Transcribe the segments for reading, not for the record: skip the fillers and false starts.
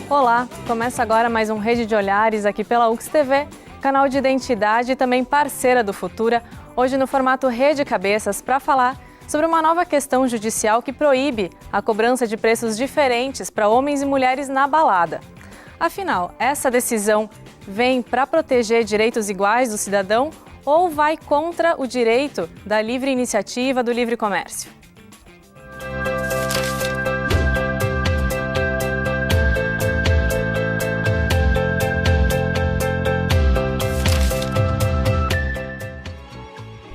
Olá, começa agora mais um Rede de Olhares aqui pela UX TV, canal de identidade e também parceira do Futura, hoje no formato Rede Cabeças para falar sobre uma nova questão judicial que proíbe a cobrança de preços diferentes para homens e mulheres na balada. Afinal, essa decisão vem para proteger direitos iguais do cidadão ou vai contra o direito da livre iniciativa do livre comércio?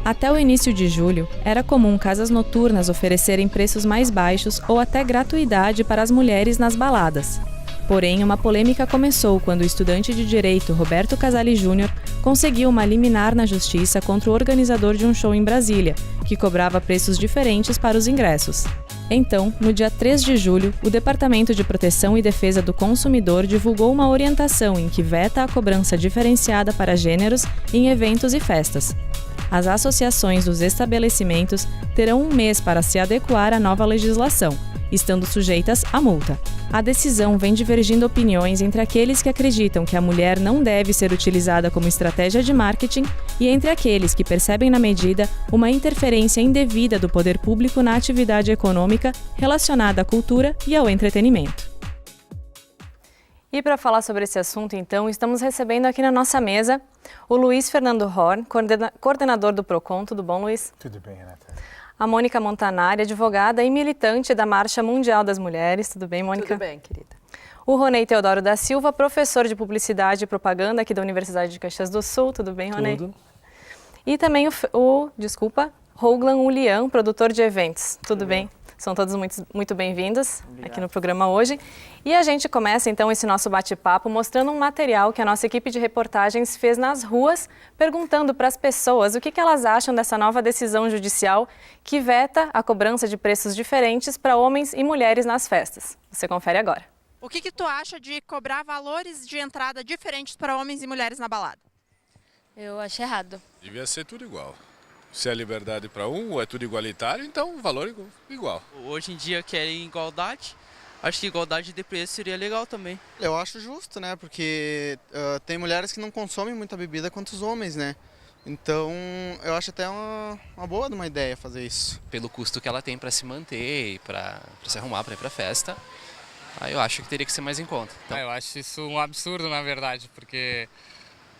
Até o início de julho, era comum casas noturnas oferecerem preços mais baixos ou até gratuidade para as mulheres nas baladas. Porém, uma polêmica começou quando o estudante de Direito Roberto Casali Júnior conseguiu uma liminar na justiça contra o organizador de um show em Brasília, que cobrava preços diferentes para os ingressos. Então, no dia 3 de julho, o Departamento de Proteção e Defesa do Consumidor divulgou uma orientação em que veta a cobrança diferenciada para gêneros em eventos e festas. As associações dos estabelecimentos terão um mês para se adequar à nova legislação, estando sujeitas à multa. A decisão vem divergindo opiniões entre aqueles que acreditam que a mulher não deve ser utilizada como estratégia de marketing e entre aqueles que percebem na medida uma interferência indevida do poder público na atividade econômica relacionada à cultura e ao entretenimento. E para falar sobre esse assunto, então, estamos recebendo aqui na nossa mesa o Luiz Fernando Horn, coordenador do PROCON. Tudo bom, Luiz? Tudo bem, Renata. A Mônica Montanari, advogada e militante da Marcha Mundial das Mulheres. Tudo bem, Mônica? Tudo bem, querida. O Ronei Teodoro da Silva, professor de Publicidade e Propaganda aqui da Universidade de Caxias do Sul. Tudo bem, Ronei? Tudo. E também Rouglan Ulian, produtor de eventos. Tudo bem? São todos muito bem-vindos aqui no programa hoje. E a gente começa então esse nosso bate-papo mostrando um material que a nossa equipe de reportagens fez nas ruas, perguntando para as pessoas o que elas acham dessa nova decisão judicial que veta a cobrança de preços diferentes para homens e mulheres nas festas. Você confere agora. O que tu acha de cobrar valores de entrada diferentes para homens e mulheres na balada? Eu acho errado. Devia ser tudo igual. Se é liberdade para um ou é tudo igualitário, então o valor é igual. Hoje em dia querem igualdade, acho que igualdade de preço seria legal também. Eu acho justo, né, porque tem mulheres que não consomem muita bebida quanto os homens, né, então eu acho até uma boa uma ideia fazer isso. Pelo custo que ela tem para se manter e para se arrumar para ir para festa, aí eu acho que teria que ser mais em conta. Então... Eu acho isso um absurdo, na verdade, porque...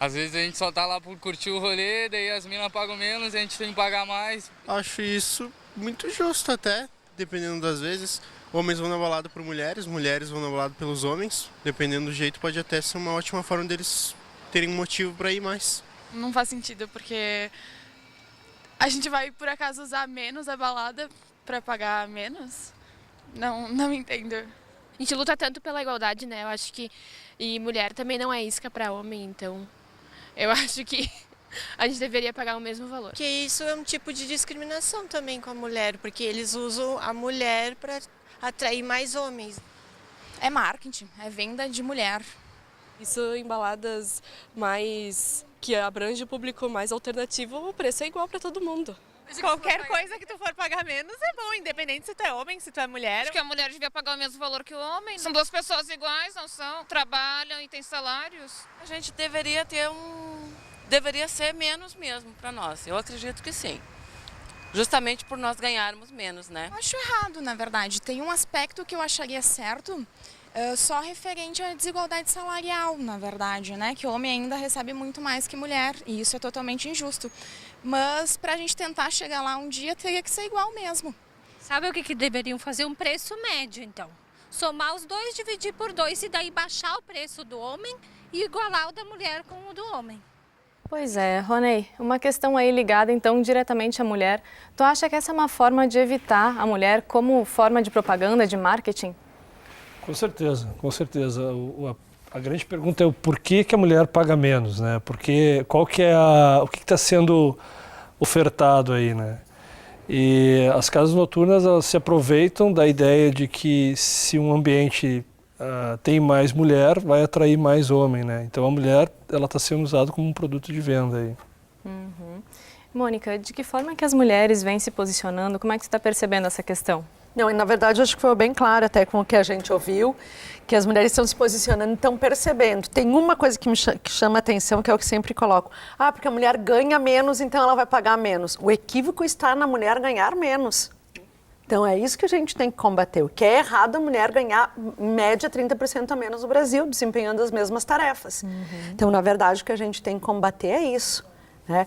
Às vezes a gente só tá lá por curtir o rolê, daí as minas pagam menos e a gente tem que pagar mais. Acho isso muito justo até, dependendo das vezes. Homens vão na balada por mulheres, mulheres vão na balada pelos homens. Dependendo do jeito, pode até ser uma ótima forma deles terem motivo para ir mais. Não faz sentido, porque a gente vai, por acaso, usar menos a balada para pagar menos? Não entendo. A gente luta tanto pela igualdade, né? Eu acho que... E mulher também não é isca para homem, então... Eu acho que a gente deveria pagar o mesmo valor. Que isso é um tipo de discriminação também com a mulher, porque eles usam a mulher para atrair mais homens. É marketing, é venda de mulher. Isso em baladas mais que abrange o público mais alternativo, o preço é igual para todo mundo. Qualquer coisa que tu for pagar menos é bom, independente se tu é homem, se tu é mulher. Acho que a mulher devia pagar o mesmo valor que o homem. São duas pessoas iguais, não são? Trabalham e têm salários. A gente deveria ser menos mesmo para nós. Eu acredito que sim. Justamente por nós ganharmos menos, né? Eu acho errado, na verdade. Tem um aspecto que eu acharia certo, só referente à desigualdade salarial, na verdade, né? Que o homem ainda recebe muito mais que mulher, e isso é totalmente injusto. Mas para a gente tentar chegar lá um dia, teria que ser igual mesmo. Sabe o que deveriam fazer? Um preço médio, então. Somar os dois, dividir por 2 e daí baixar o preço do homem e igualar o da mulher com o do homem. Pois é, Ronei, uma questão aí ligada então diretamente à mulher. Tu acha que essa é uma forma de evitar a mulher como forma de propaganda, de marketing? Com certeza, com certeza. A grande pergunta é o porquê que a mulher paga menos, né? Porque o que está sendo ofertado aí, né? E as casas noturnas elas se aproveitam da ideia de que se um ambiente tem mais mulher, vai atrair mais homem, né? Então a mulher ela está sendo usada como um produto de venda aí. Mônica, de que forma que as mulheres vêm se posicionando? Como é que você está percebendo essa questão? Não, e na verdade acho que foi bem claro até com o que a gente ouviu, que as mulheres estão se posicionando, estão percebendo. Tem uma coisa que que chama atenção, que é o que sempre coloco. Ah, porque a mulher ganha menos, então ela vai pagar menos. O equívoco está na mulher ganhar menos. Então é isso que a gente tem que combater. O que é errado a mulher ganhar, em média, 30% a menos no Brasil, desempenhando as mesmas tarefas. Então, na verdade, o que a gente tem que combater é isso, né?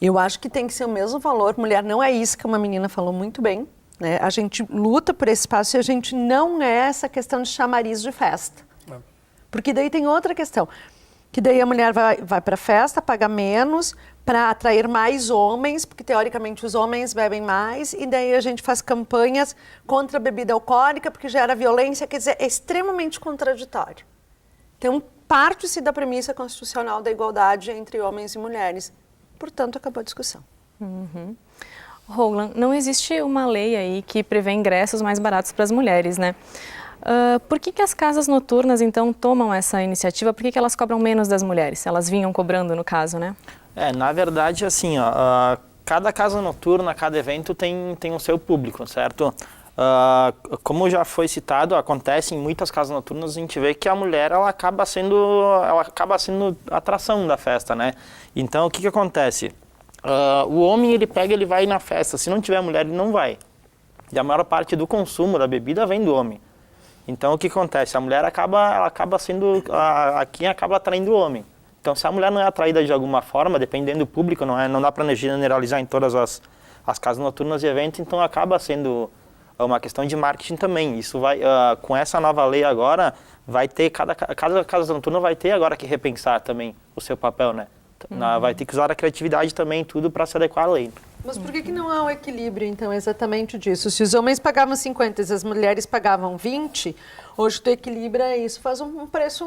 Eu acho que tem que ser o mesmo valor. Mulher não é isca, uma menina falou muito bem, né? A gente luta por esse espaço e a gente não é essa questão de chamariz de festa. Porque daí tem outra questão, que daí a mulher vai para a festa, paga menos, para atrair mais homens, porque teoricamente os homens bebem mais, e daí a gente faz campanhas contra a bebida alcoólica, porque gera violência, quer dizer, é extremamente contraditório. Então, parte-se da premissa constitucional da igualdade entre homens e mulheres. Portanto, acabou a discussão. Roland, não existe uma lei aí que prevê ingressos mais baratos para as mulheres, né? Por que as casas noturnas, então, tomam essa iniciativa? Por que elas cobram menos das mulheres? Elas vinham cobrando, no caso, né? Na verdade, assim, ó, cada casa noturna, cada evento tem o seu público, certo? Como já foi citado, acontece em muitas casas noturnas, a gente vê que a mulher ela acaba sendo a atração da festa, né? Então, o que acontece? O homem, ele vai na festa, se não tiver mulher, ele não vai. E a maior parte do consumo da bebida vem do homem. Então, o que acontece? A mulher acaba sendo quem acaba atraindo o homem. Então, se a mulher não é atraída de alguma forma, dependendo do público, não dá para generalizar em todas as casas noturnas e eventos, então acaba sendo uma questão de marketing também. Isso vai, com essa nova lei agora, vai ter, cada casa noturna vai ter agora que repensar também o seu papel, né? Vai ter que usar a criatividade também, tudo para se adequar à lei. Mas por que não há um equilíbrio, então, exatamente disso? Se os homens pagavam 50 e as mulheres pagavam 20, hoje tu equilibra isso, faz um preço,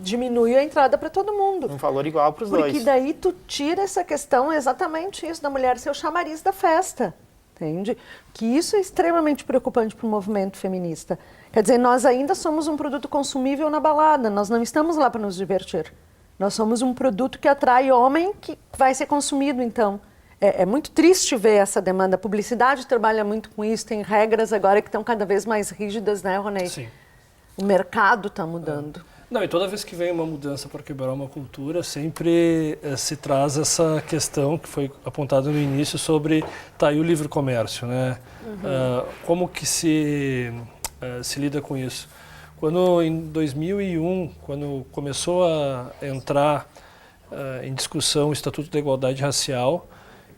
diminui a entrada para todo mundo. Um valor igual para os dois. Porque daí tu tira essa questão, exatamente isso, da mulher ser o chamariz da festa, entende? Que isso é extremamente preocupante para o movimento feminista. Quer dizer, nós ainda somos um produto consumível na balada, nós não estamos lá para nos divertir. Nós somos um produto que atrai homem que vai ser consumido, então. É muito triste ver essa demanda. A publicidade trabalha muito com isso, tem regras agora que estão cada vez mais rígidas, né, Ronei? Sim. O mercado está mudando. Não, e toda vez que vem uma mudança para quebrar uma cultura, sempre se traz essa questão que foi apontada no início sobre aí o livre comércio, né? Como que se lida com isso? Quando em 2001, quando começou a entrar em discussão o Estatuto da Igualdade Racial,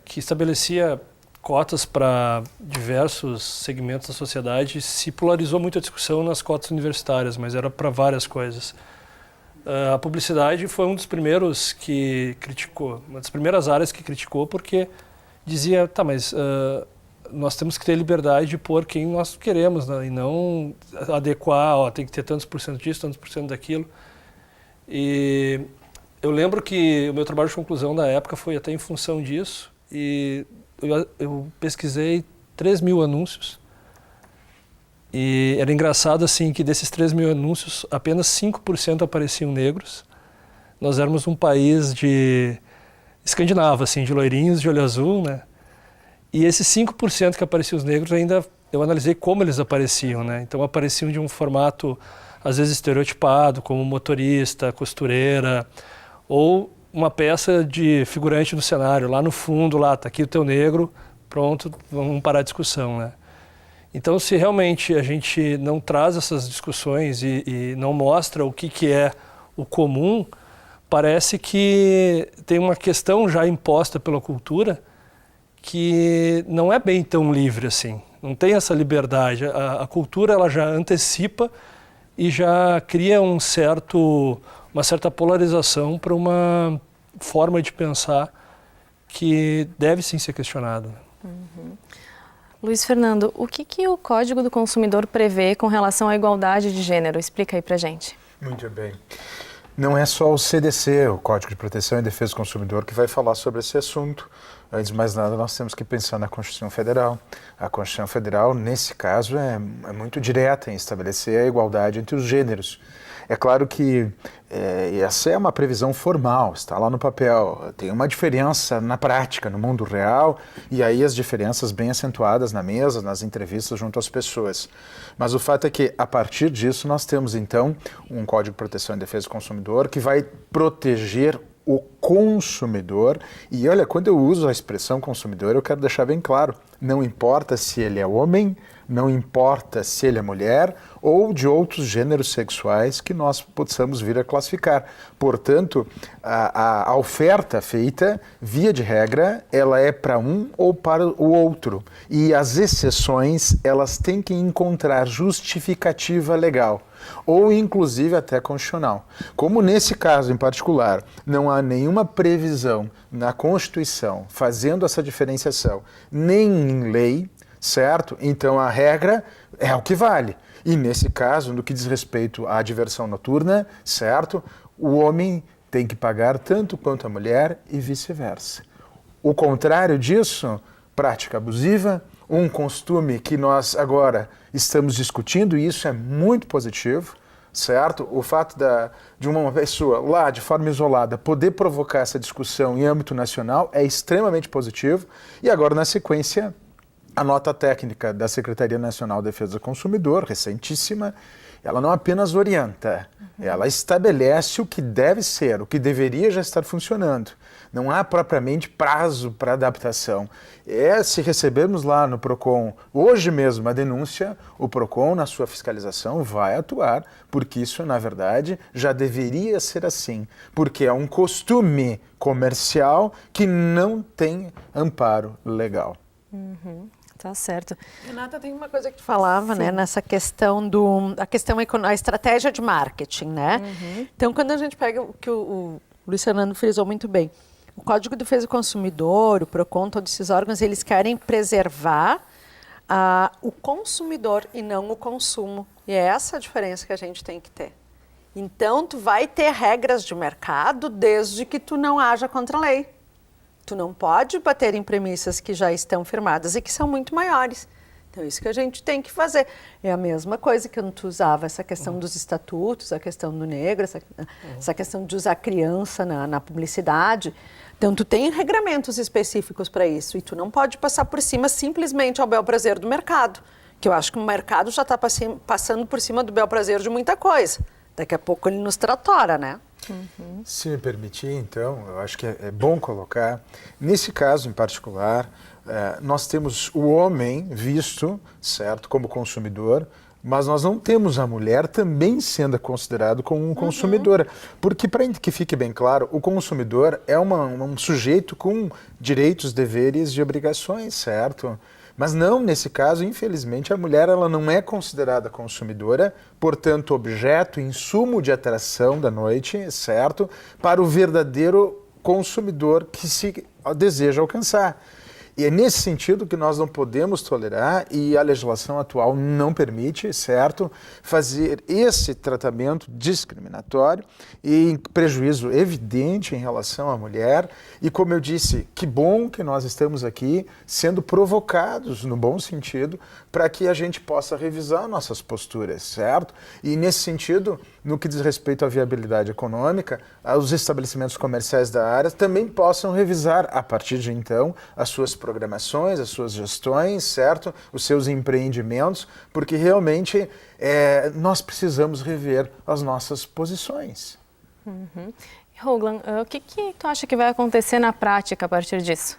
que estabelecia cotas para diversos segmentos da sociedade, se polarizou muito a discussão nas cotas universitárias, mas era para várias coisas. A publicidade foi um dos primeiros que criticou, uma das primeiras áreas que criticou, porque dizia, tá, mas nós temos que ter liberdade de pôr quem nós queremos, né, e não adequar, tem que ter tantos por cento disso, tantos por cento daquilo. E eu lembro que o meu trabalho de conclusão da época foi até em função disso, e eu pesquisei 3.000 anúncios. E era engraçado assim que desses 3.000 anúncios, apenas 5% apareciam negros. Nós éramos um país de escandinavo, assim, de loirinhos, de olho azul, né? E esses 5% que apareciam os negros, ainda eu analisei como eles apareciam, né? Então apareciam de um formato, às vezes estereotipado, como motorista, costureira, ou uma peça de figurante no cenário, lá no fundo, lá, tá aqui o teu negro, pronto, vamos parar a discussão, né? Então, se realmente a gente não traz essas discussões e não mostra o que é o comum, parece que tem uma questão já imposta pela cultura que não é bem tão livre assim, não tem essa liberdade. A cultura ela já antecipa e já cria uma certa polarização para uma forma de pensar que deve sim ser questionada. Luiz Fernando, o que o Código do Consumidor prevê com relação à igualdade de gênero? Explica aí pra gente. Muito bem. Não é só o CDC, o Código de Proteção e Defesa do Consumidor, que vai falar sobre esse assunto. Antes de mais nada, nós temos que pensar na Constituição Federal. A Constituição Federal, nesse caso, é muito direta em estabelecer a igualdade entre os gêneros. É claro que essa é uma previsão formal, está lá no papel. Tem uma diferença na prática, no mundo real, e aí as diferenças bem acentuadas na mesa, nas entrevistas junto às pessoas. Mas o fato é que, a partir disso, nós temos, então, um Código de Proteção e Defesa do Consumidor que vai proteger o consumidor. E olha, quando eu uso a expressão consumidor, eu quero deixar bem claro, não importa se ele é homem, não importa se ele é mulher ou de outros gêneros sexuais que nós possamos vir a classificar. Portanto, a oferta feita, via de regra, ela é para um ou para o outro. E as exceções, elas têm que encontrar justificativa legal, ou inclusive até constitucional. Como nesse caso em particular, não há nenhuma previsão na Constituição fazendo essa diferenciação, nem em lei, certo? Então a regra é o que vale. E nesse caso, no que diz respeito à diversão noturna, certo? O homem tem que pagar tanto quanto a mulher e vice-versa. O contrário disso, prática abusiva, um costume que nós agora estamos discutindo, e isso é muito positivo, certo? O fato de uma pessoa lá, de forma isolada, poder provocar essa discussão em âmbito nacional é extremamente positivo. E agora, na sequência, a nota técnica da Secretaria Nacional de Defesa do Consumidor, recentíssima, ela não apenas orienta, ela estabelece o que deve ser, o que deveria já estar funcionando. Não há propriamente prazo para adaptação. Se recebermos lá no PROCON, hoje mesmo, a denúncia, o PROCON, na sua fiscalização, vai atuar, porque isso, na verdade, já deveria ser assim, porque é um costume comercial que não tem amparo legal. Tá certo. Renata, tem uma coisa que tu falava, né, nessa questão a estratégia de marketing, né? Então, quando a gente pega o que o Luiz Fernando frisou muito bem, o Código de Defesa do Consumidor, o PROCON, todos esses órgãos, eles querem preservar o consumidor e não o consumo. E é essa a diferença que a gente tem que ter. Então, tu vai ter regras de mercado desde que tu não haja contra a lei. Tu não pode bater em premissas que já estão firmadas e que são muito maiores. Então, isso que a gente tem que fazer. É a mesma coisa que tu usava essa questão dos estatutos, a questão do negro, essa questão de usar criança na publicidade. Então, tu tem regramentos específicos para isso e tu não pode passar por cima simplesmente ao bel prazer do mercado, que eu acho que o mercado já está passando por cima do bel prazer de muita coisa. Daqui a pouco ele nos tratora, né? Se me permitir, então, eu acho que é bom colocar, nesse caso em particular, nós temos o homem visto, certo, como consumidor, mas nós não temos a mulher também sendo considerado como um consumidor. Porque, para que fique bem claro, o consumidor é um sujeito com direitos, deveres e obrigações, certo? Mas não, nesse caso, infelizmente, a mulher ela não é considerada consumidora, portanto, objeto, insumo de atração da noite, certo? Para o verdadeiro consumidor que se deseja alcançar. E é nesse sentido que nós não podemos tolerar, e a legislação atual não permite, certo, fazer esse tratamento discriminatório e em prejuízo evidente em relação à mulher. E como eu disse, que bom que nós estamos aqui sendo provocados, no bom sentido, para que a gente possa revisar nossas posturas, certo? E nesse sentido, no que diz respeito à viabilidade econômica, os estabelecimentos comerciais da área também possam revisar, a partir de então, as suas programações, as suas gestões, certo? Os seus empreendimentos, porque realmente nós precisamos rever as nossas posições. Hoagland, o que tu acha que vai acontecer na prática a partir disso?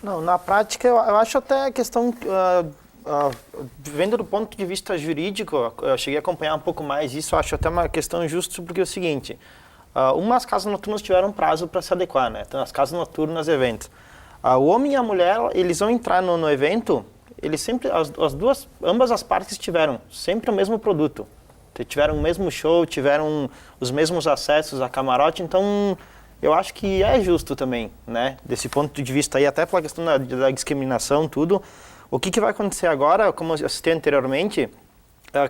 Não, na prática eu acho até a questão, vendo do ponto de vista jurídico, eu cheguei a acompanhar um pouco mais isso, eu acho até uma questão justa, porque é o seguinte, umas casas noturnas tiveram prazo para se adequar, né? Então, as casas noturnas, eventos. O homem e a mulher, eles vão entrar no evento, eles sempre, ambas as partes tiveram sempre o mesmo produto. Tiveram o mesmo show, tiveram os mesmos acessos a camarote, então eu acho que é justo também, né? Desse ponto de vista aí, até pela questão da discriminação, tudo. O que vai acontecer agora, como eu citei anteriormente,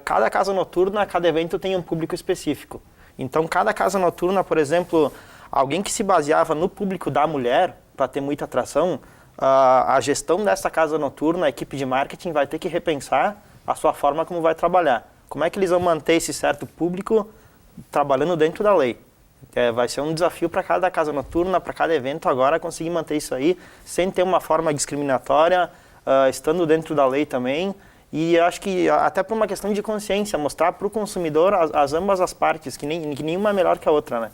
cada casa noturna, cada evento tem um público específico. Então, cada casa noturna, por exemplo, alguém que se baseava no público da mulher, para ter muita atração, a gestão dessa casa noturna, a equipe de marketing vai ter que repensar a sua forma como vai trabalhar. Como é que eles vão manter esse certo público trabalhando dentro da lei. Vai ser um desafio para cada casa noturna, para cada evento agora conseguir manter isso aí, sem ter uma forma discriminatória, estando dentro da lei também. E eu acho que até por uma questão de consciência, mostrar para o consumidor ambas as partes, que nenhuma é melhor que a outra, né?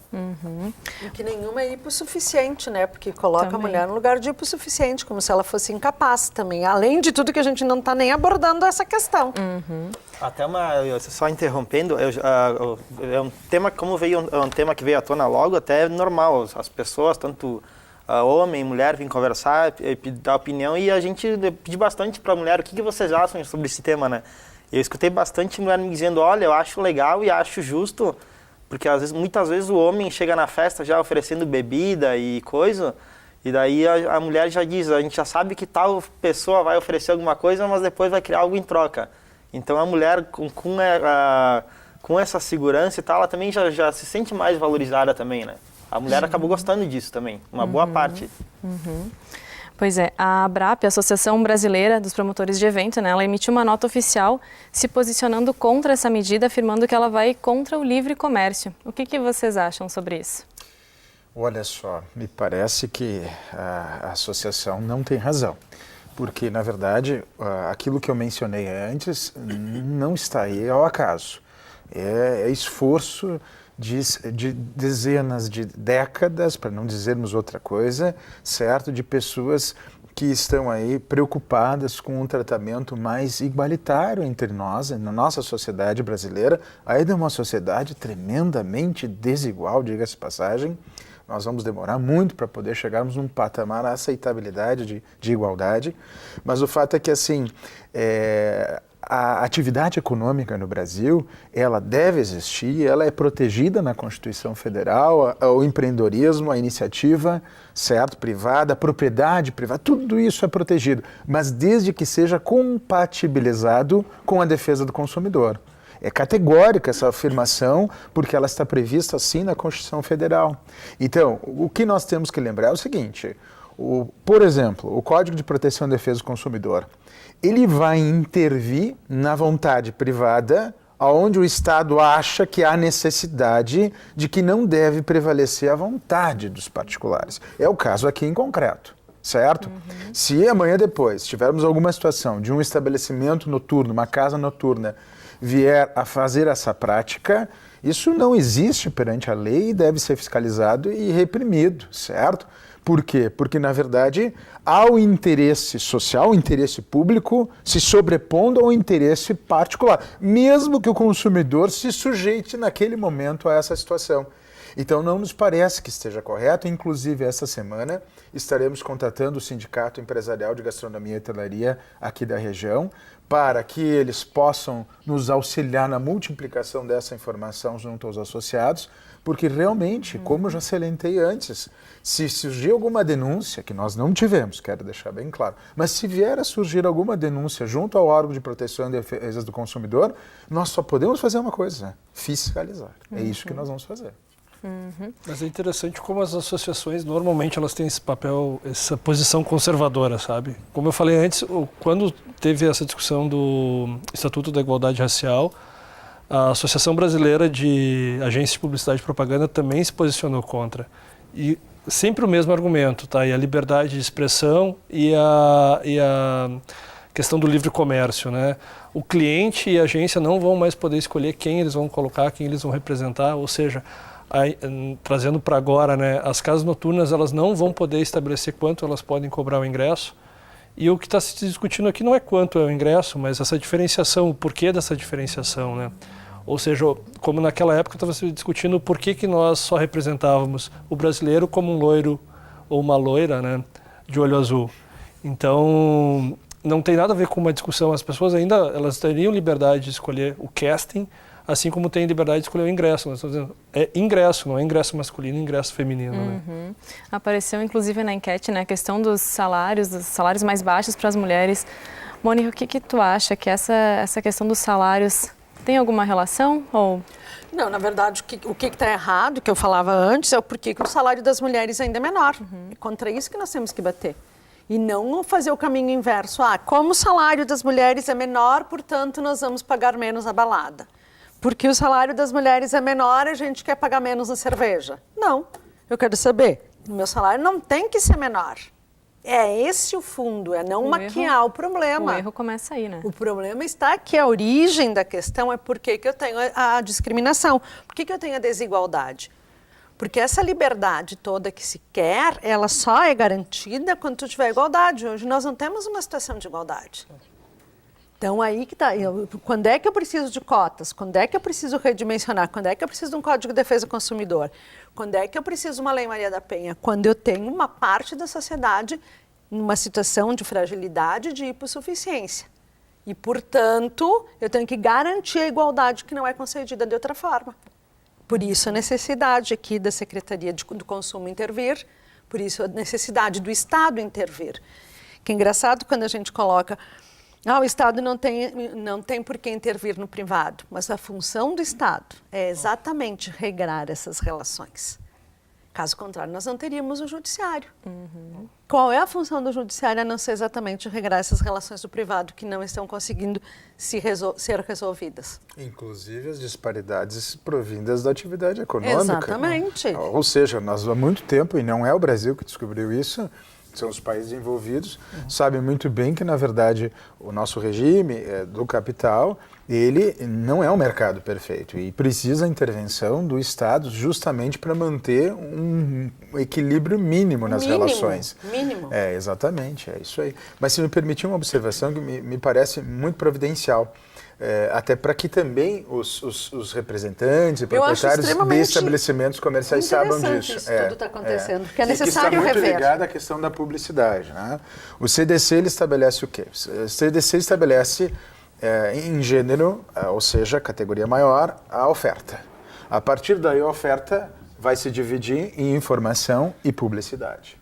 E que nenhuma é hipossuficiente, né? Porque coloca a mulher no lugar de hipossuficiente, como se ela fosse incapaz também. Além de tudo que a gente não está nem abordando essa questão. Até só interrompendo, é um tema, como é um tema que veio à tona logo, até é normal, as pessoas, tanto homem, mulher, vêm conversar, dar opinião, e a gente pede bastante para a mulher, o que vocês acham sobre esse tema, né? Eu escutei bastante mulher me dizendo, olha, eu acho legal e acho justo, porque muitas vezes o homem chega na festa já oferecendo bebida e coisa, e daí a mulher já diz, a gente já sabe que tal pessoa vai oferecer alguma coisa, mas depois vai criar algo em troca. Então a mulher com essa segurança e tal, ela também já se sente mais valorizada também, né? A mulher acabou gostando disso também, uma boa parte. Pois é, a ABRAP, a Associação Brasileira dos Promotores de Evento, né, ela emitiu uma nota oficial se posicionando contra essa medida, afirmando que ela vai contra o livre comércio. O que vocês acham sobre isso? Olha só, me parece que a associação não tem razão. Porque, na verdade, aquilo que eu mencionei antes não está aí ao acaso. É esforço de dezenas de décadas, para não dizermos outra coisa, certo? De pessoas que estão aí preocupadas com um tratamento mais igualitário entre nós, na nossa sociedade brasileira. Ainda é uma sociedade tremendamente desigual, diga-se passagem. Nós vamos demorar muito para poder chegarmos num patamar de aceitabilidade, de igualdade. Mas o fato é que, assim, a atividade econômica no Brasil, ela deve existir, ela é protegida na Constituição Federal, o empreendedorismo, a iniciativa, certo, privada, a propriedade privada, tudo isso é protegido, mas desde que seja compatibilizado com a defesa do consumidor. É categórica essa afirmação, porque ela está prevista assim na Constituição Federal. Então, o que nós temos que lembrar é o seguinte, por exemplo, o Código de Proteção e Defesa do Consumidor, ele vai intervir na vontade privada, onde o Estado acha que há necessidade de que não deve prevalecer a vontade dos particulares. É o caso aqui em concreto, certo? Se amanhã depois tivermos alguma situação de um estabelecimento noturno, uma casa noturna, vier a fazer essa prática, isso não existe perante a lei e deve ser fiscalizado e reprimido, certo? Por quê? Porque, na verdade, há o interesse social, o interesse público se sobrepondo ao interesse particular, mesmo que o consumidor se sujeite naquele momento a essa situação. Então, não nos parece que esteja correto. Inclusive, esta semana, estaremos contatando o Sindicato Empresarial de Gastronomia e Hotelaria aqui da região, para que eles possam nos auxiliar na multiplicação dessa informação junto aos associados, porque realmente, como eu já salientei antes, se surgir alguma denúncia, que nós não tivemos, quero deixar bem claro, mas se vier a surgir alguma denúncia junto ao órgão de proteção e defesa do consumidor, nós só podemos fazer uma coisa, fiscalizar. É isso que nós vamos fazer. Mas é interessante como as associações, normalmente, elas têm esse papel, essa posição conservadora, sabe? Como eu falei antes, quando teve essa discussão do Estatuto da Igualdade Racial, a Associação Brasileira de Agências de Publicidade e Propaganda também se posicionou contra. E sempre o mesmo argumento, tá? E a liberdade de expressão e a questão do livre comércio, né? O cliente e a agência não vão mais poder escolher quem eles vão colocar, quem eles vão representar, ou seja, trazendo para agora, né, as casas noturnas, elas não vão poder estabelecer quanto elas podem cobrar o ingresso, e o que está se discutindo aqui não é quanto é o ingresso, mas essa diferenciação, o porquê dessa diferenciação, né? Ou seja, como naquela época estava se discutindo o porquê que nós só representávamos o brasileiro como um loiro ou uma loira, né, de olho azul. Então, não tem nada a ver com uma discussão, as pessoas ainda, elas teriam liberdade de escolher o casting, assim como tem liberdade de escolher o ingresso. Nós estamos dizendo, é ingresso, não é ingresso masculino, é ingresso feminino. Né? Apareceu, inclusive, na enquete, né, a questão dos salários mais baixos para as mulheres. Mônica, o que tu acha que essa questão dos salários tem alguma relação? Ou... Não, na verdade, o que está errado, que eu falava antes, é o porquê que o salário das mulheres ainda é menor. É contra isso que nós temos que bater. E não fazer o caminho inverso. Como o salário das mulheres é menor, portanto, nós vamos pagar menos a balada. porque o salário das mulheres é menor, a gente quer pagar menos na cerveja. Não, eu quero saber, o meu salário não tem que ser menor. É esse o fundo, é não maquiar o problema. O erro começa aí, né? O problema está que a origem da questão é por que eu tenho a discriminação, por que eu tenho a desigualdade. Porque essa liberdade toda que se quer, ela só é garantida quando tu tiver igualdade. Hoje nós não temos uma situação de igualdade. Então aí que está. Quando é que eu preciso de cotas? Quando é que eu preciso redimensionar? Quando é que eu preciso de um Código de Defesa do Consumidor? Quando é que eu preciso de uma Lei Maria da Penha? Quando eu tenho uma parte da sociedade numa situação de fragilidade, de hipossuficiência. E, portanto, eu tenho que garantir a igualdade que não é concedida de outra forma. Por isso a necessidade aqui da Secretaria do Consumo intervir, por isso a necessidade do Estado intervir. Que é engraçado quando a gente coloca, o Estado não tem por que intervir no privado, mas a função do Estado é exatamente regrar essas relações. Caso contrário, nós não teríamos o judiciário. Qual é a função do judiciário a não ser exatamente regrar essas relações do privado que não estão conseguindo ser resolvidas? Inclusive as disparidades provindas da atividade econômica. Exatamente. Ou seja, nós há muito tempo, e não é o Brasil que descobriu isso, são os países envolvidos, sabem muito bem que, na verdade, o nosso regime do capital, ele não é um mercado perfeito e precisa da intervenção do Estado justamente para manter um equilíbrio mínimo nas relações. Mínimo. Exatamente, é isso aí. Mas se me permitir uma observação que me parece muito providencial, até para que também os representantes e proprietários de estabelecimentos comerciais saibam disso. Isso tudo está acontecendo, porque é necessário rever. Que está muito rever. ligado à questão da publicidade, né? O CDC ele estabelece o quê? O CDC estabelece em gênero, ou seja, categoria maior, a oferta. A partir daí a oferta vai se dividir em informação e publicidade.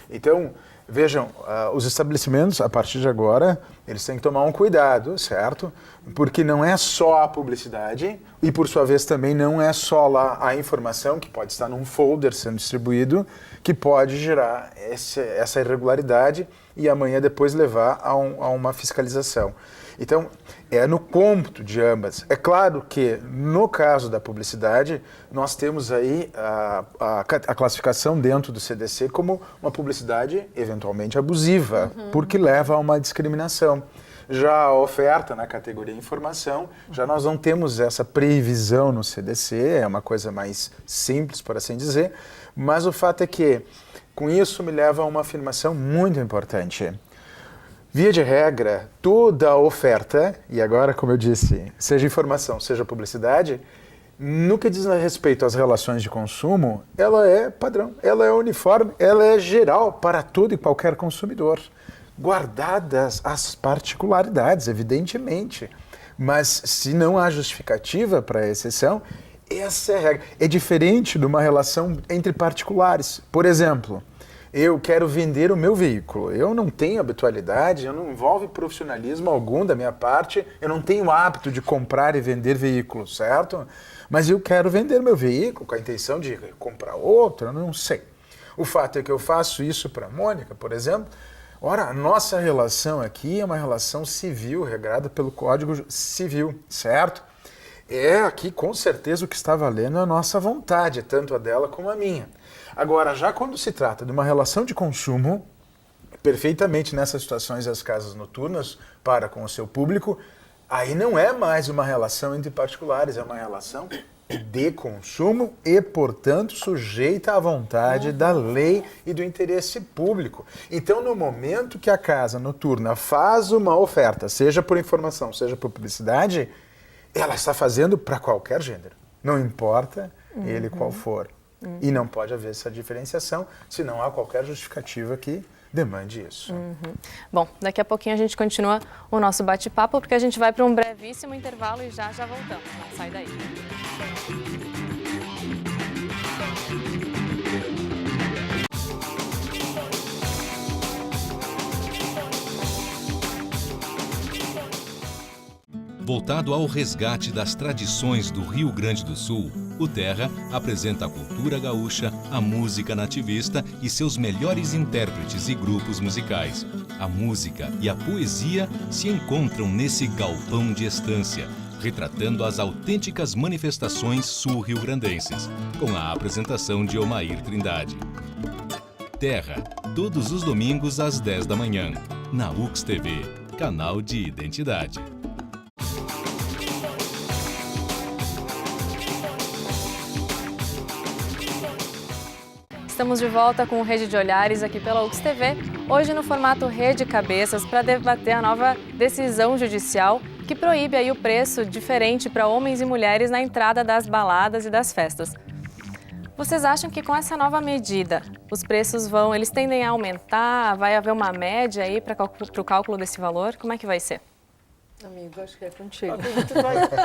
Então, vejam, os estabelecimentos, a partir de agora, eles têm que tomar um cuidado, certo? Porque não é só a publicidade e, por sua vez, também não é só lá a informação, que pode estar num folder sendo distribuído, que pode gerar essa irregularidade e amanhã depois levar a uma fiscalização. Então, é no cômputo de ambas. É claro que, no caso da publicidade, nós temos aí a classificação dentro do CDC como uma publicidade eventualmente abusiva, porque leva a uma discriminação. Já a oferta na categoria informação, já nós não temos essa previsão no CDC, é uma coisa mais simples, por assim dizer, mas o fato é que, com isso, me leva a uma afirmação muito importante. Via de regra, toda a oferta, e agora, como eu disse, seja informação, seja publicidade, no que diz respeito às relações de consumo, ela é padrão, ela é uniforme, ela é geral para todo e qualquer consumidor. Guardadas as particularidades, evidentemente. Mas se não há justificativa para a exceção, essa é a regra. É diferente de uma relação entre particulares. Por exemplo, eu quero vender o meu veículo. Eu não tenho habitualidade, eu não envolve profissionalismo algum da minha parte, eu não tenho hábito de comprar e vender veículos, certo? Mas eu quero vender meu veículo com a intenção de comprar outro, eu não sei. O fato é que eu faço isso para a Mônica, por exemplo. Ora, a nossa relação aqui é uma relação civil, regrada pelo Código Civil, certo? É aqui, com certeza, o que está valendo é a nossa vontade, tanto a dela como a minha. Agora, já quando se trata de uma relação de consumo, perfeitamente nessas situações as casas noturnas para com o seu público, aí não é mais uma relação entre particulares, é uma relação de consumo e, portanto, sujeita à vontade da lei e do interesse público. Então, no momento que a casa noturna faz uma oferta, seja por informação, seja por publicidade, ela está fazendo para qualquer gênero, não importa ele qual for. E não pode haver essa diferenciação se não há qualquer justificativa que demande isso. Bom, daqui a pouquinho a gente continua o nosso bate-papo, porque a gente vai para um brevíssimo intervalo e já voltamos. Não sai daí. Voltado ao resgate das tradições do Rio Grande do Sul, o Terra apresenta a cultura gaúcha, a música nativista e seus melhores intérpretes e grupos musicais. A música e a poesia se encontram nesse galpão de estância, retratando as autênticas manifestações sul-riograndenses, com a apresentação de Omair Trindade. Terra, todos os domingos às 10 da manhã, na UX TV, canal de identidade. Estamos de volta com o Rede de Olhares aqui pela UX TV, hoje no formato Rede Cabeças, para debater a nova decisão judicial que proíbe aí o preço diferente para homens e mulheres na entrada das baladas e das festas. Vocês acham que com essa nova medida, os preços eles tendem a aumentar, vai haver uma média aí para o cálculo desse valor? Como é que vai ser? Amigo, acho que é contigo.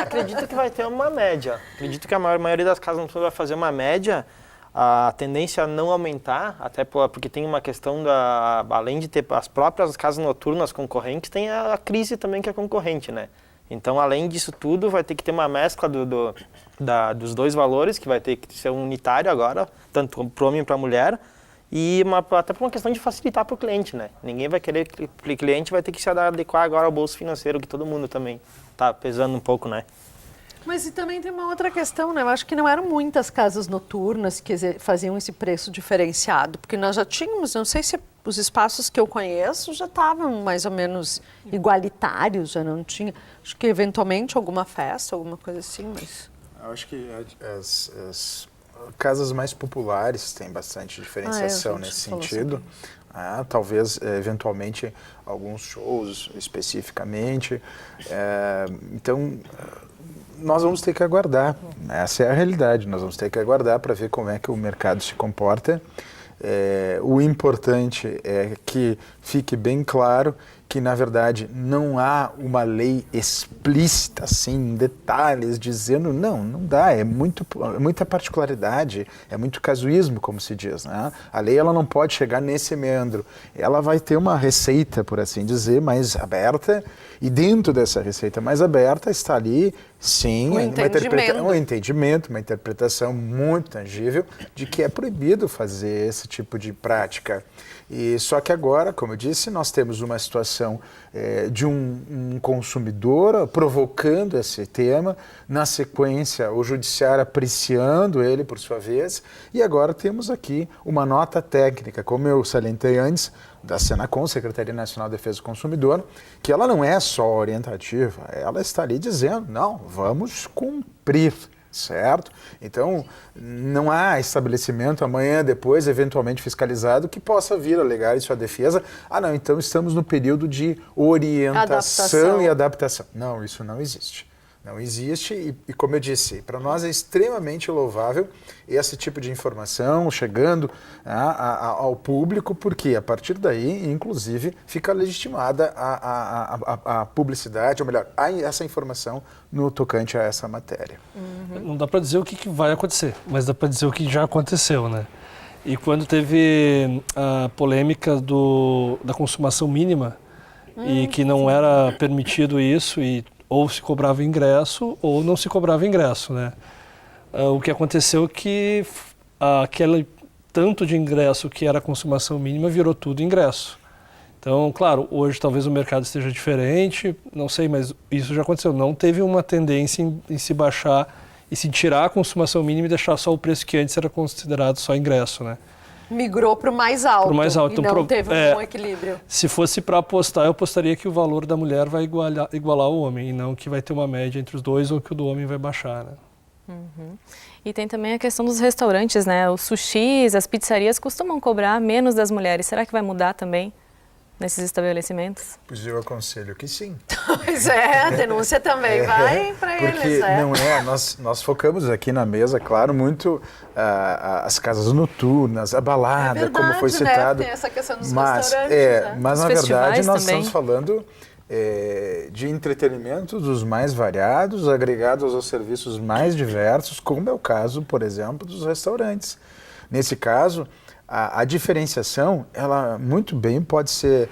Acredito que vai ter uma média. Acredito que a maioria das casas noturnas vai fazer uma média. A tendência a não aumentar, até porque tem uma questão além de ter as próprias casas noturnas concorrentes, tem a crise também que é concorrente, né? Então, além disso tudo, vai ter que ter uma mescla dos dois valores, que vai ter que ser unitário agora, tanto para o homem e para a mulher, e até por uma questão de facilitar para o cliente, né? Ninguém vai querer, o cliente vai ter que se adequar agora ao bolso financeiro, que todo mundo também está pesando um pouco, né? Mas e também tem uma outra questão, né? Eu acho que não eram muitas casas noturnas que faziam esse preço diferenciado, porque nós já tínhamos, não sei se os espaços que eu conheço já estavam mais ou menos igualitários, já não tinha, acho que eventualmente alguma festa, alguma coisa assim, mas... Eu acho que as casas mais populares têm bastante diferenciação nesse sentido. Talvez, eventualmente, alguns shows especificamente. Então... nós vamos ter que aguardar, essa é a realidade, nós vamos ter que aguardar para ver como é que o mercado se comporta. O importante é que fique bem claro que, na verdade, não há uma lei explícita, assim, em detalhes, dizendo não dá, é muita particularidade, é muito casuísmo, como se diz, né? A lei ela não pode chegar nesse meandro, ela vai ter uma receita, por assim dizer, mais aberta, e dentro dessa receita mais aberta está ali, sim, um entendimento, uma interpretação muito tangível de que é proibido fazer esse tipo de prática. E só que agora, como eu disse, nós temos uma situação de um consumidor provocando esse tema, na sequência o judiciário apreciando ele por sua vez, e agora temos aqui uma nota técnica, como eu salientei antes, da Senacom, Secretaria Nacional de Defesa do Consumidor, que ela não é só orientativa, ela está ali dizendo, não, vamos cumprir. Certo? Então, não há estabelecimento amanhã, depois, eventualmente fiscalizado, que possa vir alegar em sua defesa. Não, então estamos no período de orientação e adaptação. Não, isso não existe. Não existe e como eu disse, para nós é extremamente louvável esse tipo de informação chegando ao público, porque a partir daí, inclusive, fica legitimada a publicidade, ou melhor, essa informação no tocante a essa matéria. Não dá para dizer o que vai acontecer, mas dá para dizer o que já aconteceu, né? E quando teve a polêmica da consumação mínima e que não era permitido isso e ou se cobrava ingresso ou não se cobrava ingresso, né? O que aconteceu é que aquele tanto de ingresso que era a consumação mínima virou tudo ingresso. Então, claro, hoje talvez o mercado esteja diferente, não sei, mas isso já aconteceu. Não teve uma tendência em se baixar e se tirar a consumação mínima e deixar só o preço que antes era considerado só ingresso, né? Migrou para o mais alto, e então, não teve um bom equilíbrio. Se fosse para apostar, eu apostaria que o valor da mulher vai igualar o homem, e não que vai ter uma média entre os dois ou que o do homem vai baixar, né? E tem também a questão dos restaurantes, né? Os sushis, as pizzarias costumam cobrar menos das mulheres. Será que vai mudar também nesses estabelecimentos? Pois eu aconselho que sim. Pois é, a denúncia também vai para eles, né? Não é, nós focamos aqui na mesa, claro, muito as casas noturnas, a balada, verdade, como foi citado. Né? Tem essa questão dos restaurantes, né? Mas os na verdade nós também. Estamos falando de entretenimento dos mais variados, agregados aos serviços mais diversos, como é o caso, por exemplo, dos restaurantes. Nesse caso, a diferenciação, ela muito bem pode ser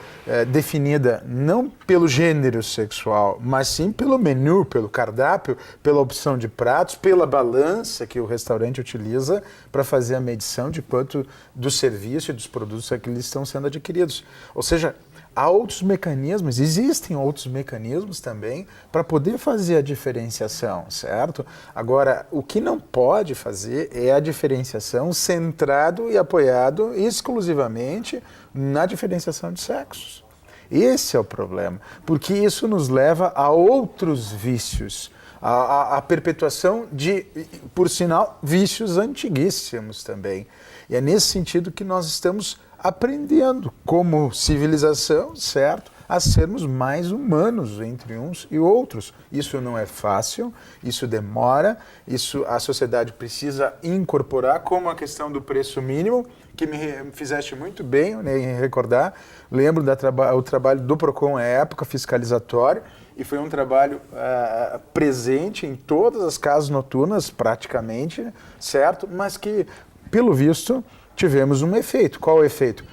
definida não pelo gênero sexual, mas sim pelo menu, pelo cardápio, pela opção de pratos, pela balança que o restaurante utiliza para fazer a medição de quanto do serviço e dos produtos que eles estão sendo adquiridos. Ou seja, há outros mecanismos, existem outros mecanismos também para poder fazer a diferenciação, certo? Agora, o que não pode fazer é a diferenciação centrado e apoiado exclusivamente na diferenciação de sexos. Esse é o problema, porque isso nos leva a outros vícios, a perpetuação de, por sinal, vícios antiguíssimos também. E é nesse sentido que nós estamos aprendendo, como civilização, certo, a sermos mais humanos entre uns e outros. Isso não é fácil, isso demora, isso a sociedade precisa incorporar, como a questão do preço mínimo, que me fizeste muito bem, né, em recordar. Lembro o trabalho do PROCON à época, fiscalizatório, e foi um trabalho presente em todas as casas noturnas, praticamente, certo? Mas que, pelo visto, tivemos um efeito. Qual o efeito?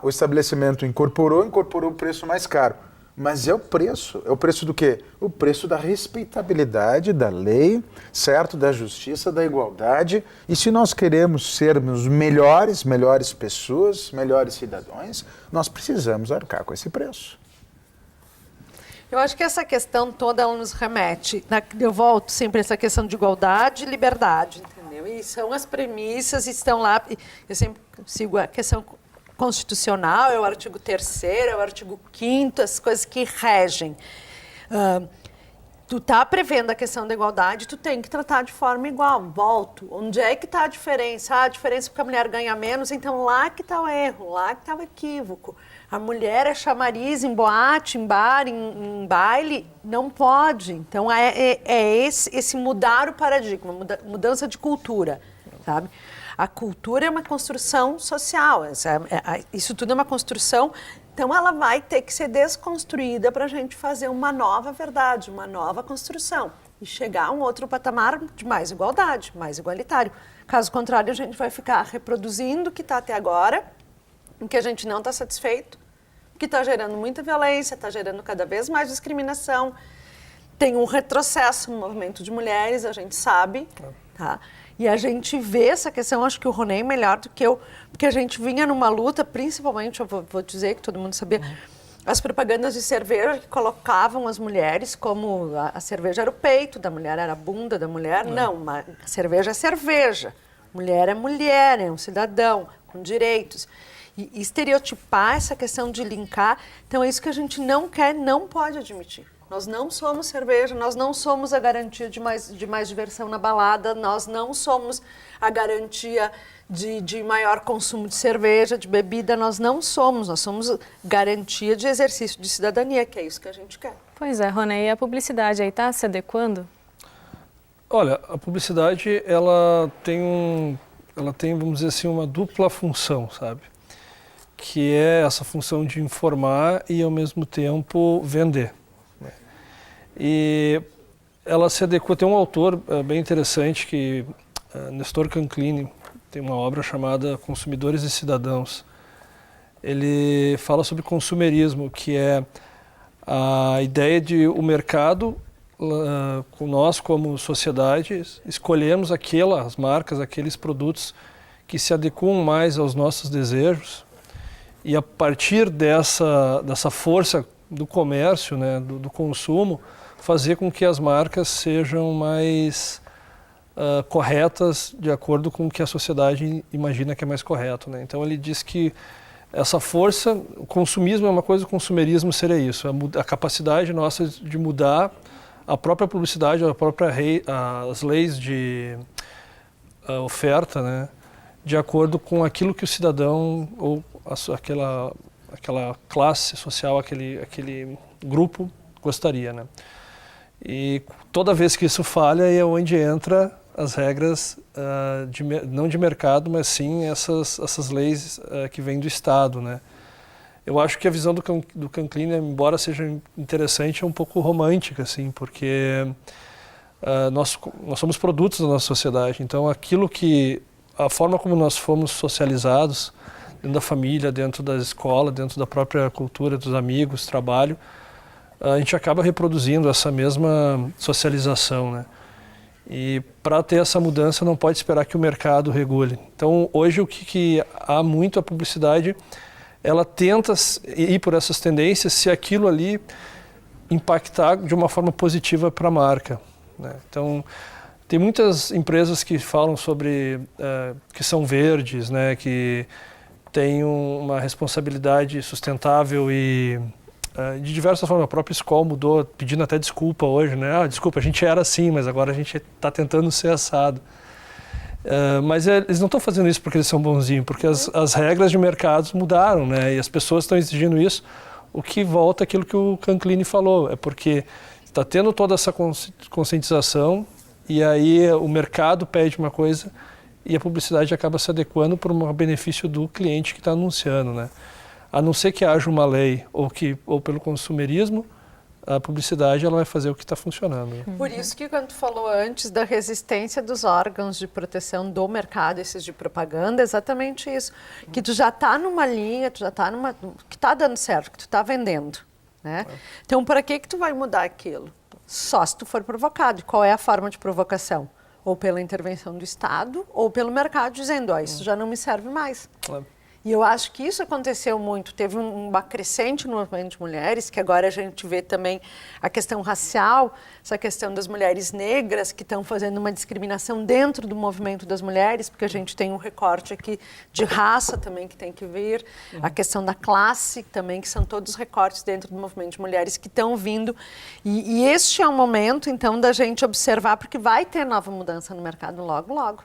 O estabelecimento incorporou o preço mais caro. Mas é o preço. É o preço do quê? O preço da respeitabilidade da lei, certo? Da justiça, da igualdade. E se nós queremos sermos melhores pessoas, melhores cidadãos, nós precisamos arcar com esse preço. Eu acho que essa questão toda ela nos remete, eu volto sempre a essa questão de igualdade e liberdade, entendeu? E são as premissas, estão lá, eu sempre sigo a questão constitucional, é o artigo 3º, é o artigo 5º, as coisas que regem. Tu está prevendo a questão da igualdade, tu tem que tratar de forma igual. Volto. Onde é que está a diferença? A diferença porque a mulher ganha menos, então lá que está o erro, lá que está o equívoco. A mulher é chamariz em boate, em bar, em baile, não pode. Então esse mudar o paradigma, mudança de cultura, sabe? A cultura é uma construção social, isso tudo é uma construção, então ela vai ter que ser desconstruída para a gente fazer uma nova verdade, uma nova construção e chegar a um outro patamar de mais igualdade, mais igualitário. Caso contrário, a gente vai ficar reproduzindo o que está até agora, em que a gente não está satisfeito, que está gerando muita violência, está gerando cada vez mais discriminação, tem um retrocesso no movimento de mulheres, a gente sabe, tá? E a gente vê essa questão, acho que o Ronei melhor do que eu, porque a gente vinha numa luta, principalmente, eu vou dizer que todo mundo sabia, as propagandas de cerveja que colocavam as mulheres como a cerveja era o peito da mulher, era a bunda da mulher. Não, a cerveja é cerveja. Mulher é um cidadão com direitos. E estereotipar essa questão de linkar, então é isso que a gente não quer, não pode admitir. Nós não somos cerveja, nós não somos a garantia de mais diversão na balada, nós não somos a garantia de maior consumo de cerveja, de bebida, nós somos garantia de exercício de cidadania, que é isso que a gente quer. Pois é, Ronei, e a publicidade aí está se adequando? Olha, a publicidade, ela tem, vamos dizer assim, uma dupla função, sabe? Que é essa função de informar e, ao mesmo tempo, vender. E ela se adequa, tem um autor bem interessante, que Nestor Canclini, tem uma obra chamada Consumidores e Cidadãos. Ele fala sobre consumerismo, que é a ideia de o mercado, nós como sociedade, escolhemos as marcas, aqueles produtos que se adequam mais aos nossos desejos, e a partir dessa força do comércio, né, do consumo, fazer com que as marcas sejam mais corretas de acordo com o que a sociedade imagina que é mais correto, né? Então ele diz que essa força, o consumismo é uma coisa, o consumerismo seria isso, a capacidade nossa de mudar a própria publicidade, as leis de oferta, né, de acordo com aquilo que o cidadão ou aquela classe social, aquele grupo gostaria, né? E toda vez que isso falha é onde entra as regras, não de mercado, mas sim essas leis que vêm do Estado, né? Eu acho que a visão do Canclini, embora seja interessante, é um pouco romântica, assim, porque nós somos produtos da nossa sociedade. Então, a forma como nós fomos socializados, dentro da família, dentro da escola, dentro da própria cultura, dos amigos, trabalho, a gente acaba reproduzindo essa mesma socialização, né? E para ter essa mudança não pode esperar que o mercado regule. Então hoje o que há muito a publicidade ela tenta ir por essas tendências se aquilo ali impactar de uma forma positiva para a marca, né? Então, tem muitas empresas que falam sobre que são verdes, né, que têm uma responsabilidade sustentável e de diversas formas. A própria Skol mudou, pedindo até desculpa hoje, né? Desculpa, a gente era assim, mas agora a gente está tentando ser assado. Mas eles não estão fazendo isso porque eles são bonzinhos, porque as regras de mercado mudaram, né? E as pessoas estão exigindo isso, o que volta àquilo que o Canclini falou, é porque está tendo toda essa conscientização e aí o mercado pede uma coisa e a publicidade acaba se adequando para um benefício do cliente que está anunciando, né? A não ser que haja uma lei ou pelo consumerismo, a publicidade ela vai fazer o que está funcionando. Né? Por isso que quando tu falou antes da resistência dos órgãos de proteção do mercado, esses de propaganda, é exatamente isso. Que tu já está numa linha, tu já está numa... que está dando certo, que tu está vendendo, né? Então, para que tu vai mudar aquilo? Só se tu for provocado. E qual é a forma de provocação? Ou pela intervenção do Estado, ou pelo mercado dizendo, isso já não me serve mais. E eu acho que isso aconteceu muito. Teve uma crescente no movimento de mulheres, que agora a gente vê também a questão racial, essa questão das mulheres negras que estão fazendo uma discriminação dentro do movimento das mulheres, porque a gente tem um recorte aqui de raça também que tem que vir, a questão da classe também, que são todos recortes dentro do movimento de mulheres que estão vindo. E este é um momento, então, da gente observar, porque vai ter nova mudança no mercado logo, logo,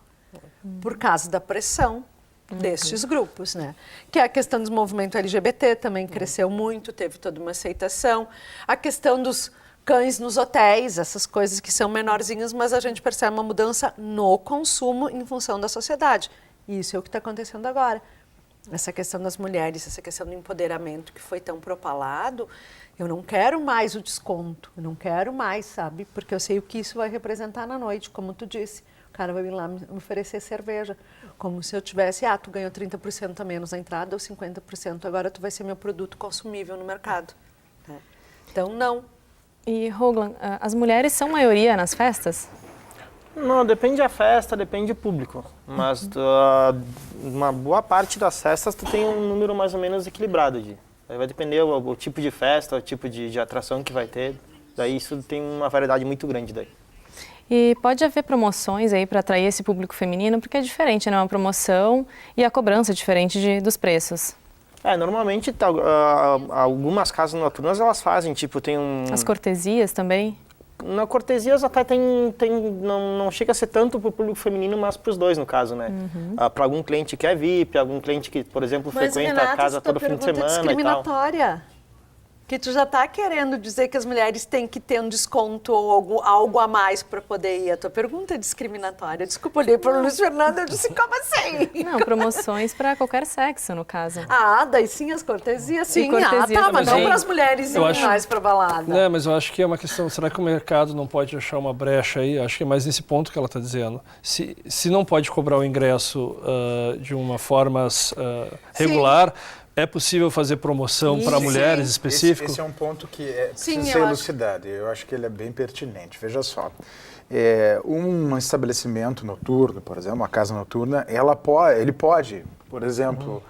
por causa da pressão destes grupos, né? Que é a questão dos movimentos LGBT também cresceu muito, teve toda uma aceitação. A questão dos cães nos hotéis, essas coisas que são menorzinhas, mas a gente percebe uma mudança no consumo em função da sociedade. E isso é o que está acontecendo agora. Essa questão das mulheres, essa questão do empoderamento que foi tão propalado, eu não quero mais o desconto, eu não quero mais, sabe? Porque eu sei o que isso vai representar na noite, como tu disse. O cara vai vir lá me oferecer cerveja, como se eu tivesse, tu ganhou 30% a menos na entrada ou 50%, agora tu vai ser meu produto consumível no mercado. Né? Então, não. E, Hoagland, as mulheres são maioria nas festas? Não, depende da festa, depende do público. Mas uma boa parte das festas tu tem um número mais ou menos equilibrado. Vai depender o tipo de festa, o tipo de atração que vai ter. Daí isso tem uma variedade muito grande daí. E pode haver promoções aí para atrair esse público feminino, porque é diferente, né? Uma promoção e a cobrança é diferente dos preços. Normalmente algumas casas noturnas elas fazem, tipo, tem As cortesias também? Na cortesias até não chega a ser tanto para o público feminino, mas para os dois, no caso, né? Para algum cliente que é VIP, algum cliente que, por exemplo, frequenta a casa todo fim de semana discriminatória. Que tu já está querendo dizer que as mulheres têm que ter um desconto ou algo a mais para poder ir. A tua pergunta é discriminatória. Desculpa, olhei para o Luiz Fernando e eu disse, como assim? Não, promoções para qualquer sexo, no caso. Daí sim, as cortesias, sim. Cortesia mas não para as mulheres irem mais para balada. Mas eu acho que é uma questão, será que o mercado não pode achar uma brecha aí? Acho que é mais nesse ponto que ela está dizendo. Se não pode cobrar o ingresso de uma forma regular, é possível fazer promoção para mulheres específico? Esse é um ponto que precisa ser elucidado. Eu acho que ele é bem pertinente. Veja só, um estabelecimento noturno, por exemplo, uma casa noturna, ele pode, por exemplo,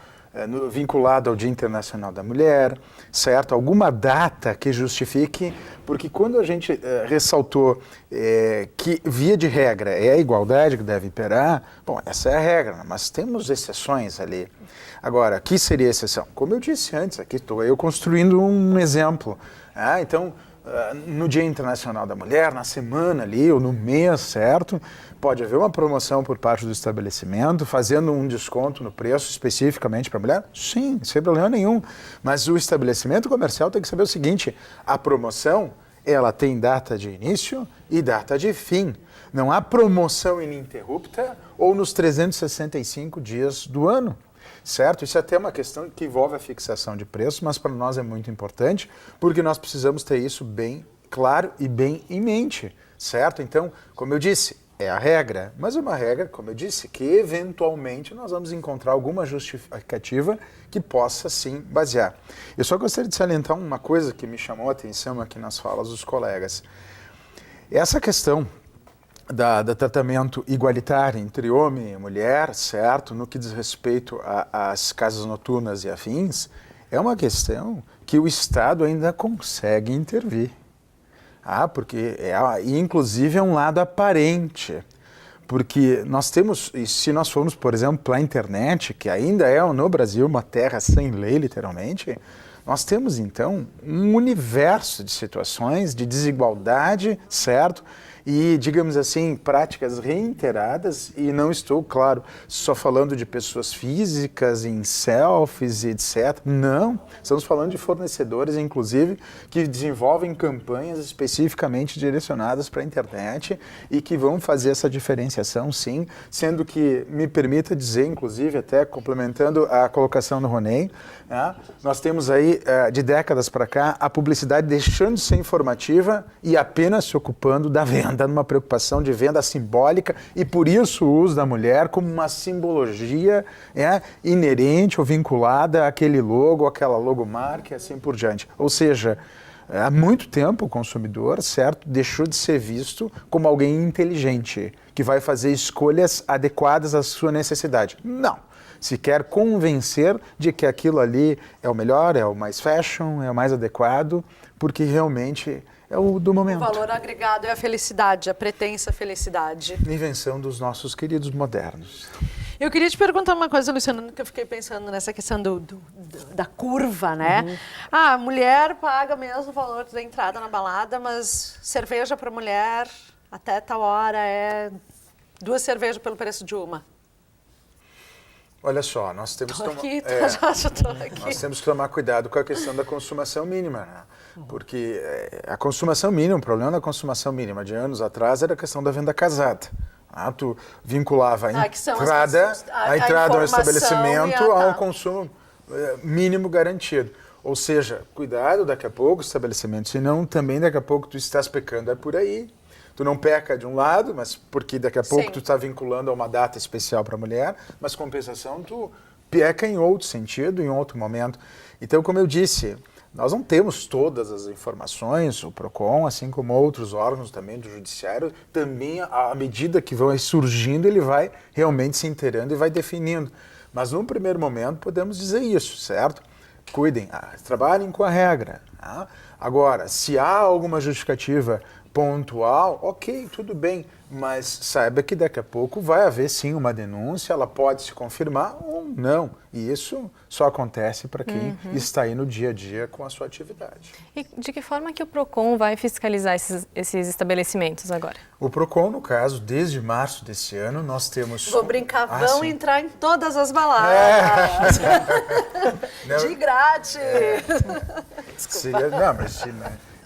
vinculado ao Dia Internacional da Mulher, certo? Alguma data que justifique, porque quando a gente ressaltou que, via de regra, é a igualdade que deve imperar, bom, essa é a regra, mas temos exceções ali. Agora, que seria exceção? Como eu disse antes, aqui estou eu construindo um exemplo. Então, no Dia Internacional da Mulher, na semana ali, ou no mês, certo? Pode haver uma promoção por parte do estabelecimento, fazendo um desconto no preço especificamente para a mulher? Sim, sem problema nenhum. Mas o estabelecimento comercial tem que saber o seguinte, a promoção, ela tem data de início e data de fim. Não há promoção ininterrupta ou nos 365 dias do ano. Certo? Isso é até uma questão que envolve a fixação de preço, mas para nós é muito importante, porque nós precisamos ter isso bem claro e bem em mente, certo? Então, como eu disse, é a regra, mas é uma regra, como eu disse, que eventualmente nós vamos encontrar alguma justificativa que possa sim basear. Eu só gostaria de salientar uma coisa que me chamou a atenção aqui nas falas dos colegas. Essa questão do tratamento igualitário entre homem e mulher, certo? No que diz respeito às casas noturnas e afins, é uma questão que o Estado ainda consegue intervir. Porque, inclusive, é um lado aparente. Porque nós temos, se nós formos, por exemplo, para a internet, que ainda é no Brasil uma terra sem lei, literalmente, nós temos, então, um universo de situações de desigualdade, certo? E, digamos assim, práticas reiteradas, e não estou, claro, só falando de pessoas físicas, em selfies, etc. Não, estamos falando de fornecedores, inclusive, que desenvolvem campanhas especificamente direcionadas para a internet e que vão fazer essa diferenciação, sim, sendo que, me permita dizer, inclusive, até complementando a colocação do Ronei, nós temos aí, de décadas para cá, a publicidade deixando de ser informativa e apenas se ocupando da venda, numa preocupação de venda simbólica, e por isso o uso da mulher como uma simbologia inerente ou vinculada àquele logo, àquela logomarca e assim por diante. Ou seja, há muito tempo o consumidor, certo, deixou de ser visto como alguém inteligente, que vai fazer escolhas adequadas à sua necessidade. Não. Se quer convencer de que aquilo ali é o melhor, é o mais fashion, é o mais adequado, porque realmente é o do momento. O valor agregado é a felicidade, a pretensa felicidade. Invenção dos nossos queridos modernos. Eu queria te perguntar uma coisa, Luciano, que eu fiquei pensando nessa questão da curva, né? A mulher paga mesmo o valor da entrada na balada, mas cerveja para mulher até tal hora é 2 cervejas pelo preço de uma. Olha só, nós temos Nós temos que tomar cuidado com a questão da consumação mínima, né? Porque a consumação mínima, o problema da consumação mínima de anos atrás era a questão da venda casada. Tu vinculava a entrada ao estabelecimento ao consumo mínimo garantido. Ou seja, cuidado daqui a pouco, estabelecimento, senão também daqui a pouco tu estás pecando, é por aí. Tu não peca de um lado, mas porque daqui a pouco tu está vinculando a uma data especial para a mulher, mas compensação tu peca em outro sentido, em outro momento. Então, como eu disse, nós não temos todas as informações, o PROCON, assim como outros órgãos também do judiciário, também à medida que vão surgindo, ele vai realmente se inteirando e vai definindo. Mas num primeiro momento podemos dizer isso, certo? Cuidem, trabalhem com a regra. Agora, se há alguma justificativa pontual, ok, tudo bem, mas saiba que daqui a pouco vai haver sim uma denúncia, ela pode se confirmar ou não, e isso só acontece para quem está aí no dia a dia com a sua atividade. E de que forma que o PROCON vai fiscalizar esses estabelecimentos agora? O PROCON, no caso, desde março desse ano, nós temos... Vou brincar, vão entrar em todas as baladas. De grátis. Seria, não, mas...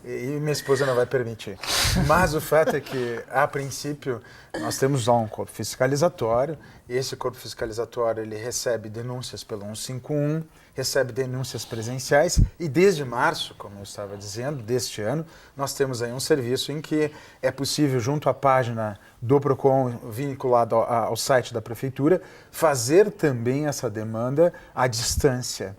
E minha esposa não vai permitir. Mas o fato é que, a princípio, nós temos lá um corpo fiscalizatório. E esse corpo fiscalizatório ele recebe denúncias pelo 151, recebe denúncias presenciais. E desde março, como eu estava dizendo, deste ano, nós temos aí um serviço em que é possível, junto à página do PROCON, vinculado ao site da Prefeitura, fazer também essa demanda à distância.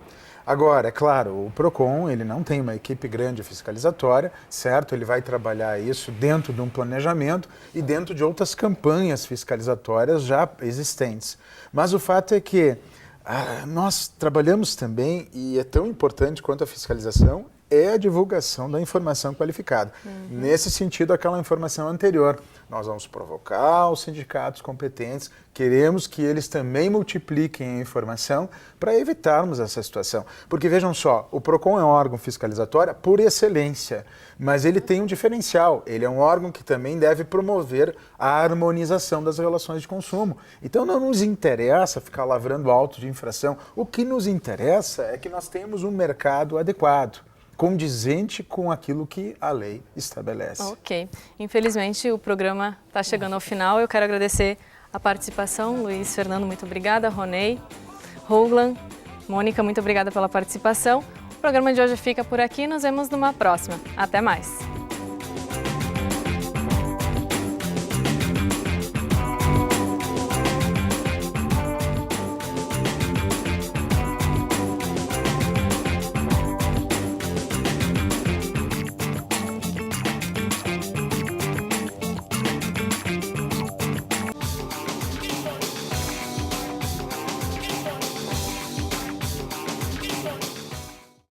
Agora, é claro, o PROCON ele não tem uma equipe grande fiscalizatória, certo? Ele vai trabalhar isso dentro de um planejamento e dentro de outras campanhas fiscalizatórias já existentes. Mas o fato é que nós trabalhamos também, e é tão importante quanto a fiscalização, é a divulgação da informação qualificada. Nesse sentido, aquela informação anterior. Nós vamos provocar os sindicatos competentes, queremos que eles também multipliquem a informação para evitarmos essa situação. Porque vejam só, o PROCON é um órgão fiscalizatório por excelência, mas ele tem um diferencial. Ele é um órgão que também deve promover a harmonização das relações de consumo. Então não nos interessa ficar lavrando auto de infração. O que nos interessa é que nós tenhamos um mercado adequado, condizente com aquilo que a lei estabelece. Ok. Infelizmente, o programa está chegando ao final. Eu quero agradecer a participação. Luiz Fernando, muito obrigada. Ronei, Rouglan, Mônica, muito obrigada pela participação. O programa de hoje fica por aqui. Nos vemos numa próxima. Até mais.